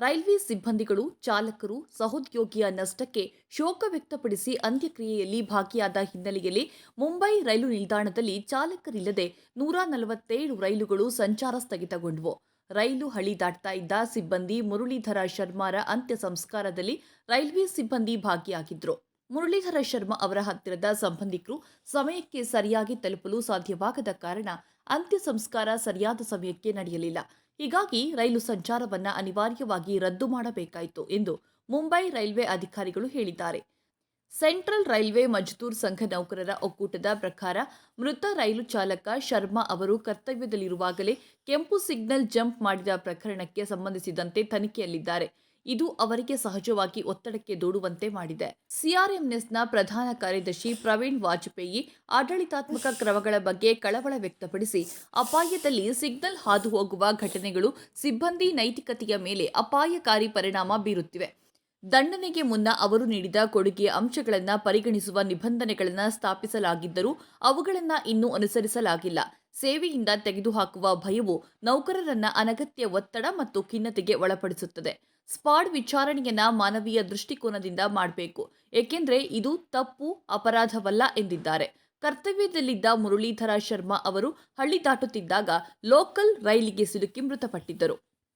Railway ಸಿಬ್ಬಂದಿಗಳು, ಚಾಲಕರು, ಸಹೋದ್ಯೋಗಿಯ ನಷ್ಟಕ್ಕೆ ಶೋಕ ವ್ಯಕ್ತಪಡಿಸಿ ಅಂತ್ಯಕ್ರಿಯೆಯಲ್ಲಿ ಭಾಗಿಯಾದ ಹಿನ್ನೆಲೆಯಲ್ಲಿ ಮುಂಬೈ ರೈಲು ನಿಲ್ದಾಣದಲ್ಲಿ ಚಾಲಕರಿಲ್ಲದೆ 147 ರೈಲುಗಳು ಸಂಚಾರ ಸ್ಥಗಿತಗೊಂಡವು. ರೈಲು ಹಳಿ ದಾಟ್ತಾ ಇದ್ದ ಸಿಬ್ಬಂದಿ ಮುರಳೀಧರ ಶರ್ಮಾರ ಅಂತ್ಯ ಸಂಸ್ಕಾರದಲ್ಲಿ ರೈಲ್ವೆ ಸಿಬ್ಬಂದಿ ಭಾಗಿಯಾಗಿದ್ದರು. ಮುರಳೀಧರ ಶರ್ಮಾ ಅವರ ಹತ್ತಿರದ ಸಂಬಂಧಿಕರು ಸಮಯಕ್ಕೆ ಸರಿಯಾಗಿ ತಲುಪಲು ಸಾಧ್ಯವಾಗದ ಕಾರಣ ಅಂತ್ಯ ಸಂಸ್ಕಾರ ಸರಿಯಾದ ಸಮಯಕ್ಕೆ ನಡೆಯಲಿಲ್ಲ. ಹೀಗಾಗಿ ರೈಲು ಸಂಚಾರವನ್ನ ಅನಿವಾರ್ಯವಾಗಿ ರದ್ದು ಮಾಡಬೇಕಾಯಿತು ಎಂದು ಮುಂಬೈ ರೈಲ್ವೆ ಅಧಿಕಾರಿಗಳು ಹೇಳಿದ್ದಾರೆ. ಸೆಂಟ್ರಲ್ ರೈಲ್ವೆ ಮಜ್ದೂರ್ ಸಂಘ ನೌಕರರ ಒಕ್ಕೂಟದ ಪ್ರಕಾರ ಮೃತ ರೈಲು ಚಾಲಕ ಶರ್ಮಾ ಅವರು ಕರ್ತವ್ಯದಲ್ಲಿರುವಾಗಲೇ ಕೆಂಪು ಸಿಗ್ನಲ್ ಜಂಪ್ ಮಾಡಿದ ಪ್ರಕರಣಕ್ಕೆ ಸಂಬಂಧಿಸಿದಂತೆ ತನಿಖೆಯಲ್ಲಿದ್ದಾರೆ. ಇದು ಅವರಿಗೆ ಸಹಜವಾಗಿ ಒತ್ತಡಕ್ಕೆ ದೂಡುವಂತೆ ಮಾಡಿದೆ. ಸಿಆರ್ಎಂಎಸ್ನ ಪ್ರಧಾನ ಕಾರ್ಯದರ್ಶಿ ಪ್ರವೀಣ್ ವಾಜಪೇಯಿ ಆಡಳಿತಾತ್ಮಕ ಕ್ರಮಗಳ ಬಗ್ಗೆ ಕಳವಳ ವ್ಯಕ್ತಪಡಿಸಿ, ಅಪಾಯದಲ್ಲಿ ಸಿಗ್ನಲ್ ಹಾದು ಹೋಗುವ ಘಟನೆಗಳು ಸಿಬ್ಬಂದಿ ನೈತಿಕತೆಯ ಮೇಲೆ ಅಪಾಯಕಾರಿ ಪರಿಣಾಮ ಬೀರುತ್ತಿವೆ. ದಂಡನೆಗೆ ಮುನ್ನ ಅವರು ನೀಡಿದ ಕೊಡುಗೆಯ ಅಂಶಗಳನ್ನು ಪರಿಗಣಿಸುವ ನಿಬಂಧನೆಗಳನ್ನು ಸ್ಥಾಪಿಸಲಾಗಿದ್ದರೂ ಅವುಗಳನ್ನು ಇನ್ನೂ ಅನುಸರಿಸಲಾಗಿಲ್ಲ. ಸೇವೆಯಿಂದ ತೆಗೆದುಹಾಕುವ ಭಯವು ನೌಕರರನ್ನ ಅನಗತ್ಯ ಒತ್ತಡ ಮತ್ತು ಖಿನ್ನತೆಗೆ ಒಳಪಡಿಸುತ್ತದೆ. ಸ್ಪಾಡ್ ವಿಚಾರಣೆಯನ್ನ ಮಾನವೀಯ ದೃಷ್ಟಿಕೋನದಿಂದ ಮಾಡಬೇಕು, ಏಕೆಂದರೆ ಇದು ತಪ್ಪು, ಅಪರಾಧವಲ್ಲ ಎಂದಿದ್ದಾರೆ. ಕರ್ತವ್ಯದಲ್ಲಿದ್ದ ಮುರಳೀಧರ ಶರ್ಮಾ ಅವರು ಹಳ್ಳಿ ದಾಟುತ್ತಿದ್ದಾಗ ಲೋಕಲ್ ರೈಲಿಗೆ ಸಿಲುಕಿ ಮೃತಪಟ್ಟಿದ್ದರು.